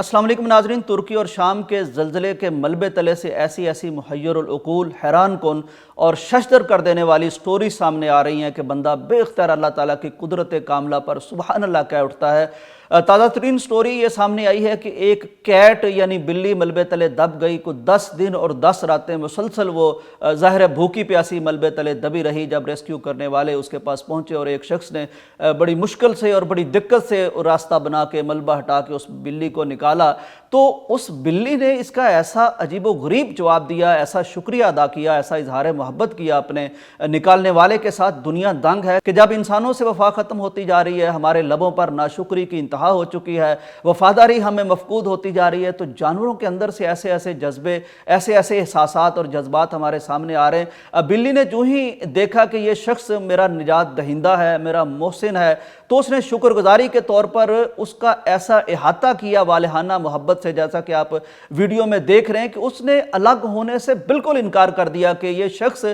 अस्सलाम वालेकुम नाज़रीन। तुर्की और शाम के ज़लज़ले के मलबे तले से ऐसी ऐसी मुहय्यरुल उक़ूल, हैरान कुन और शशदर कर देने वाली स्टोरी सामने आ रही हैं कि बंदा बेख्तियार अल्लाह ताला की कुदरत कामला पर सुबहान अल्लाह कह उठता है। ताज़ा तरीन स्टोरी ये सामने आई है कि एक कैट यानी बिल्ली मलबे तले दब गई। को 10 दिन और 10 रातें मुसलसल वो ज़ाहिर है भूखी प्यासी मलबे तले दबी रही। जब रेस्क्यू करने वाले उसके पास पहुँचे और एक शख्स ने बड़ी मुश्किल से और बड़ी दिक्कत से रास्ता बना के मलबा हटा के उस बिल्ली को निकाला, तो उस बिल्ली ने इसका ऐसा अजीबो गरीब जवाब दिया, ऐसा शुक्रिया अदा किया, ऐसा इजहार मोहब्बत किया अपने निकालने वाले के साथ। दुनिया दंग है कि जब इंसानों से वफा ख़त्म होती जा रही है, हमारे लबों पर नाशुक्री की इंतहा हो चुकी है, वफादारी हमें मफकूद होती जा रही है, तो जानवरों के अंदर से ऐसे ऐसे जज्बे, ऐसे ऐसे एहसासात और जज्बात हमारे सामने आ रहे हैं। अब बिल्ली ने जो ही देखा कि ये शख्स मेरा निजात दहिंदा है, मेरा मोहसिन है, तो उसने शुक्रगुजारी के तौर पर उसका ऐसा इहाता किया वालिहाना मोहब्बत से, जैसा कि आप वीडियो में देख रहे हैं, कि उसने अलग होने से बिल्कुल इनकार कर दिया कि ये शख्स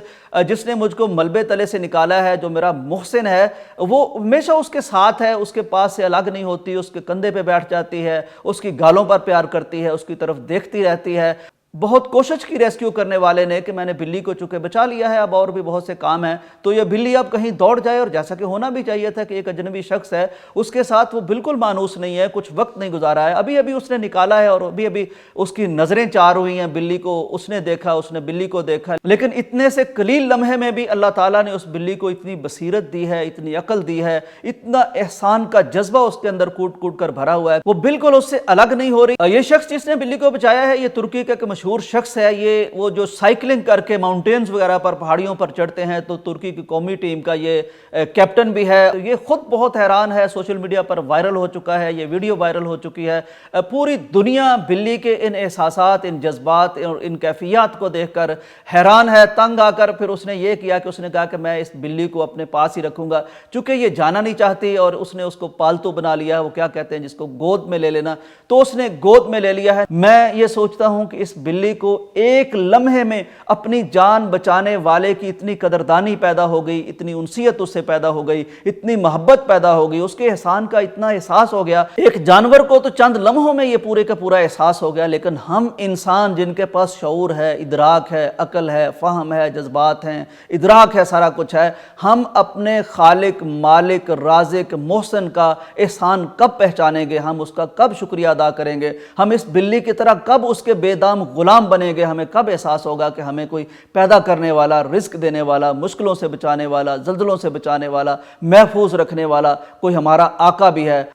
जिसने मुझको मलबे तले से निकाला है, जो मेरा मोहसिन है, वो हमेशा उसके साथ है, उसके पास से अलग नहीं होती, उसके कंधे पे बैठ जाती है, उसकी गालों पर प्यार करती है, उसकी तरफ देखती रहती है। बहुत कोशिश की रेस्क्यू करने वाले ने कि मैंने बिल्ली को चूंकि बचा लिया है, अब और भी बहुत से काम हैं, तो ये बिल्ली अब कहीं दौड़ जाए, और जैसा कि होना भी चाहिए था कि एक अजनबी शख्स है, उसके साथ वो बिल्कुल मानूस नहीं है, कुछ वक्त नहीं गुजारा है, अभी अभी उसने निकाला है और अभी अभी उसकी नज़रें चार हुई हैं बिल्ली को, उसने देखा, उसने बिल्ली को देखा। लेकिन इतने से कलील लम्हे में भी अल्लाह ताला ने उस बिल्ली को इतनी बसीरत दी है, इतनी अकल दी है, इतना एहसान का जज्बा उसके अंदर कूट कूट कर भरा हुआ है, वो बिल्कुल उससे अलग नहीं हो रही। ये शख्स जिसने बिल्ली को बचाया है, ये तुर्की का मशहूर शख्स है। ये वो जो साइकिलिंग करके माउंटेन्स वगैरह पर, पहाड़ियों पर चढ़ते हैं, तो तुर्की की कौमी टीम का ये कैप्टन भी है। ये खुद बहुत हैरान है, सोशल मीडिया पर वायरल हो चुका है, ये वीडियो वायरल हो चुकी है। पूरी दुनिया बिल्ली के इन एहसासात, इन जज्बात और इन कैफियत को देखकर हैरान है। तंग आकर फिर उसने ये किया कि उसने कहा कि मैं इस बिल्ली को अपने पास ही रखूंगा, चूंकि ये जाना नहीं चाहती, और उसने उसको पालतू बना लिया। वो क्या कहते हैं जिसको गोद में ले लेना, तो उसने गोद में ले लिया है। मैं ये सोचता हूं कि इस बिल्ली को एक लम्हे में अपनी जान बचाने वाले की इतनी कदरदानी पैदा हो गई, इतनी उनसियत उससे पैदा हो गई, इतनी मोहब्बत पैदा हो गई, उसके एहसान का इतना एहसास हो गया। एक जानवर को तो चंद लम्हों में ये पूरे का पूरा एहसास हो गया, लेकिन हम इंसान जिनके पास शऊर है, इदराक है, अकल है, फ़हम है, जज्बात हैं, इदराक है, सारा कुछ है, हम अपने खालिक, मालिक, राज़िक, मोहसिन का एहसान कब पहचानेंगे? हम उसका कब शुक्रिया अदा करेंगे? हम इस बिल्ली की तरह कब उसके बेदाम गुलाम बनेंगे? हमें कब एहसास होगा कि हमें कोई पैदा करने वाला, रिस्क देने वाला, मुश्किलों से बचाने वाला, ज़ल्ज़लों से बचाने वाला, महफूज रखने वाला कोई हमारा आका भी है।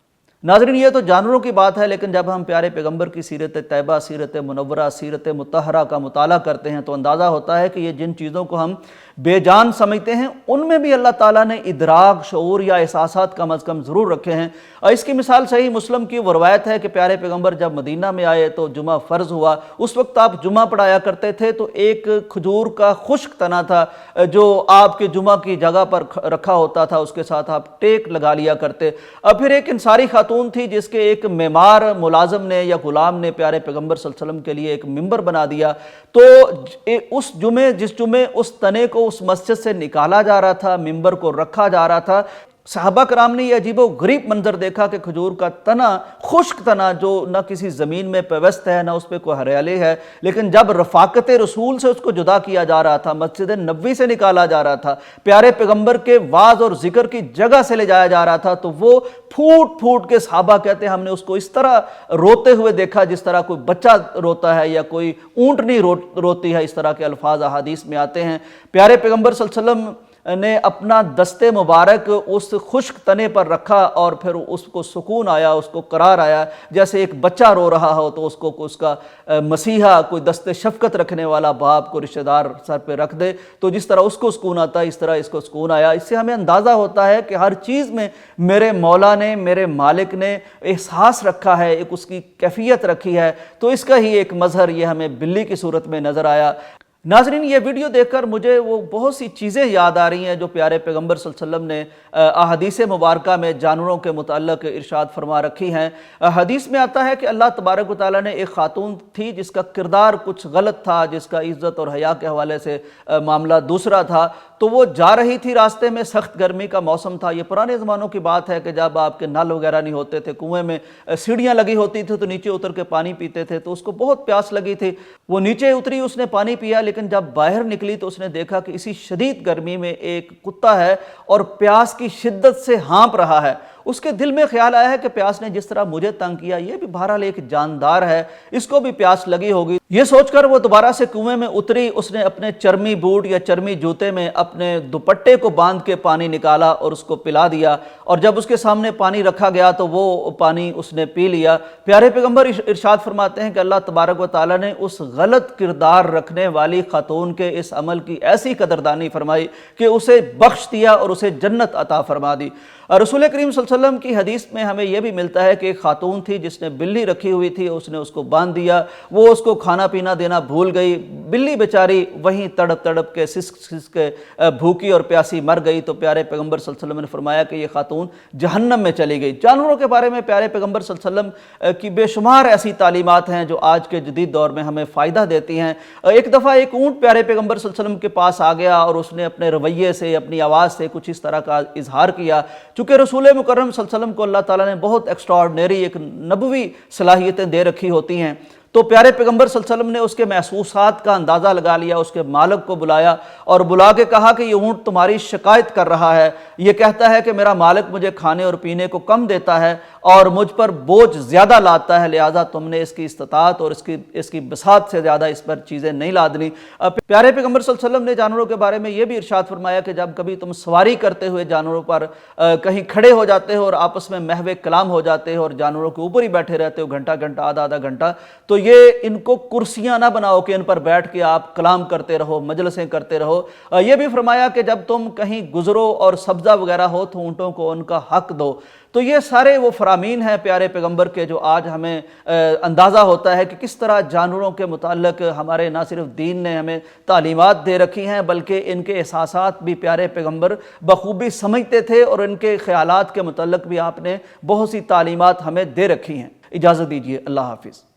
नाज़रीन, ये तो जानवरों की बात है, लेकिन जब हम प्यारे पैगंबर की सीरत तैयबा, सीरत मुनव्वरा, सीरत मुतहरा का मुताला करते हैं, तो अंदाज़ा होता है कि ये जिन चीज़ों को हम बेजान समझते हैं, उनमें भी अल्लाह ताला ने इदराक, शऊर या एहसासात कम अज़ कम ज़रूर रखे हैं। और इसकी मिसाल सही मुस्लिम की वो रवायत है कि प्यारे पैगंबर जब मदीना में आए तो जुमा फ़र्ज़ हुआ। उस वक्त आप जुमा पढ़ाया करते थे, तो एक खजूर का खुश्क तना था जो आपके जुमा की जगह पर रखा होता था, उसके साथ आप टेक लगा लिया करते। अब फिर एक इंसारी खातून थी जिसके एक मेमार मुलाजिम ने या गुलाम ने प्यारे पैगंबर सल्लल्लाहु अलैहि वसल्लम के लिए एक मिंबर बना दिया। तो उस जुमे, जिस जुमे उस तने को उस मस्जिद से निकाला जा रहा था, मिंबर को रखा जा रहा था, सहाबा कराम ने यह अजीबो गरीब मंजर देखा कि खजूर का तना, खुश्क तना, जो न किसी ज़मीन में पेवस्त है, ना उस पर कोई हरियाली है, लेकिन जब रफ़ाकत रसूल से उसको जुदा किया जा रहा था, मस्जिद नबवी से निकाला जा रहा था, प्यारे पैगंबर के वाज और जिक्र की जगह से ले जाया जा रहा था, तो वो फूट फूट के, सहाबा कहते हैं, हमने उसको इस तरह रोते हुए देखा जिस तरह कोई बच्चा रोता है या कोई ऊँटनी रोती है। इस तरह के अल्फाज अहादीस में आते हैं। प्यारे पैगंबर सल्लल्लाहु अलैहि वसल्लम ने अपना दस्ते मुबारक उस खुश्क तने पर रखा और फिर उसको सुकून आया, उसको करार आया, जैसे एक बच्चा रो रहा हो तो उसको उसका मसीहा, कोई दस्ते शफकत रखने वाला बाप को रिश्तेदार सर पे रख दे, तो जिस तरह उसको सुकून आता है, इस तरह इसको सुकून आया। इससे हमें अंदाज़ा होता है कि हर चीज़ में मेरे मौला ने, मेरे मालिक ने एहसास रखा है, एक उसकी कैफियत रखी है। तो इसका ही एक मज़हर ये हमें बिल्ली की सूरत में नज़र आया। नाज़रीन, ये वीडियो देखकर मुझे वो बहुत सी चीज़ें याद आ रही हैं जो प्यारे पैगम्बर सल्लल्लाहु अलैहि वसल्लम ने अहादीस मुबारका में जानवरों के मुताल्लिक़ इरशाद फरमा रखी हैं। हदीस में आता है कि अल्लाह तबारक व तआला ने एक खातून थी जिसका किरदार कुछ गलत था, जिसका इज़्ज़त और हया के हवाले से मामला दूसरा था। तो वो जा रही थी, रास्ते में सख्त गर्मी का मौसम था। ये पुराने ज़मानों की बात है कि जब आपके नल वगैरह नहीं होते थे, कुएँ में सीढ़ियाँ लगी होती थी तो नीचे उतर के पानी पीते थे। तो उसको बहुत प्यास लगी थी, वो नीचे उतरी, उसने पानी पिया, लेकिन जब बाहर निकली तो उसने देखा कि इसी शदीद गर्मी में एक कुत्ता है और प्यास की शिद्दत से हाँप रहा है। उसके दिल में ख्याल आया है कि प्यास ने जिस तरह मुझे तंग किया, ये भी बहरहाल एक जानदार है, इसको भी प्यास लगी होगी। ये सोचकर वो दोबारा से कुएं में उतरी। उसने अपने चर्मी बूट या चर्मी जूते में अपने दुपट्टे को बांध के पानी निकाला और उसको पिला दिया, और जब उसके सामने पानी रखा गया तो वो पानी उसने पी लिया। प्यारे पैगम्बर इरशाद फरमाते हैं कि अल्लाह तबारक व तआला ने उस गलत किरदार रखने वाली खातून के इस अमल की ऐसी कदरदानी फरमाई कि उसे बख्श दिया और उसे जन्नत अता फरमा दी। रसूल करीम सल्लल्लाहु अलैहि वसल्लम की हदीस में हमें यह भी मिलता है कि एक खातून थी जिसने बिल्ली रखी हुई थी, उसने उसको बांध दिया, वो उसको खाना पीना देना भूल गई। बिल्ली बेचारी वहीं तड़प तड़प के सिसक सिसक के भूखी और प्यासी मर गई। तो प्यारे पैगम्बर सल्लल्लाहु अलैहि वसल्लम ने फरमाया कि ये खातून जहन्नम में चली गई। जानवरों के बारे में प्यारे पैगम्बर सल्लल्लाहु अलैहि वसल्लम की बेशुमार ऐसी तालीमात हैं जो आज के जदीद दौर में हमें फ़ायदा देती हैं। एक दफ़ा एक ऊँट प्यारे पैगम्बर सल्लल्लाहु अलैहि वसल्लम के पास आ गया और उसने अपने रवैये से, अपनी आवाज़ से कुछ इस तरह का इजहार किया। चूँकि रसूल मुकर्रम सल्लल्लाहु अलैहि वसल्लम को अल्लाह ताला ने बहुत एक्स्ट्राऑर्डिनरी, एक नबवी सलाहियतें दे रखी होती हैं। तो प्यारे पैगम्बर सल्लल्लाहु अलैहि वसल्लम ने उसके महसूसात का अंदाज़ा लगा लिया, उसके मालिक को बुलाया और बुला के कहा कि ये ऊँट तुम्हारी शिकायत कर रहा है। ये कहता है कि मेरा मालिक मुझे खाने और पीने को कम देता है और मुझ पर बोझ ज़्यादा लाता है, लिहाजा तुमने इसकी इस्तात और इसकी बसात से ज़्यादा इस पर चीज़ें नहीं लादनी। प्यारे पैगम्बर सल्लल्लाहु अलैहि वसल्लम ने जानवरों के बारे में ये भी इरशाद फरमाया कि जब कभी तुम सवारी करते हुए जानवरों पर कहीं खड़े हो जाते हो और आपस में महवे कलाम हो जाते हो और जानवरों के ऊपर ही बैठे रहते हो घंटा घंटा, आधा आधा घंटा, तो ये इनको कुर्सियां ना बनाओ कि इन पर बैठ के आप कलाम करते रहो, मजलिसें करते रहो। ये भी फरमाया कि जब तुम कहीं गुजरो और सब्जा वगैरह हो तो ऊँटों को उनका हक दो। तो ये सारे वो फरामीन हैं प्यारे पैगम्बर के जो आज हमें अंदाज़ा होता है कि किस तरह जानवरों के मुताल्लिक़ हमारे ना सिर्फ दीन ने हमें तालीमात दे रखी हैं बल्कि इनके एहसासात भी प्यारे पैगम्बर बखूबी समझते थे और इनके ख्यालात के मुताल्लिक़ भी आपने बहुत सी तालीमात हमें दे रखी हैं। इजाज़त दीजिए, अल्लाह हाफ़िज़।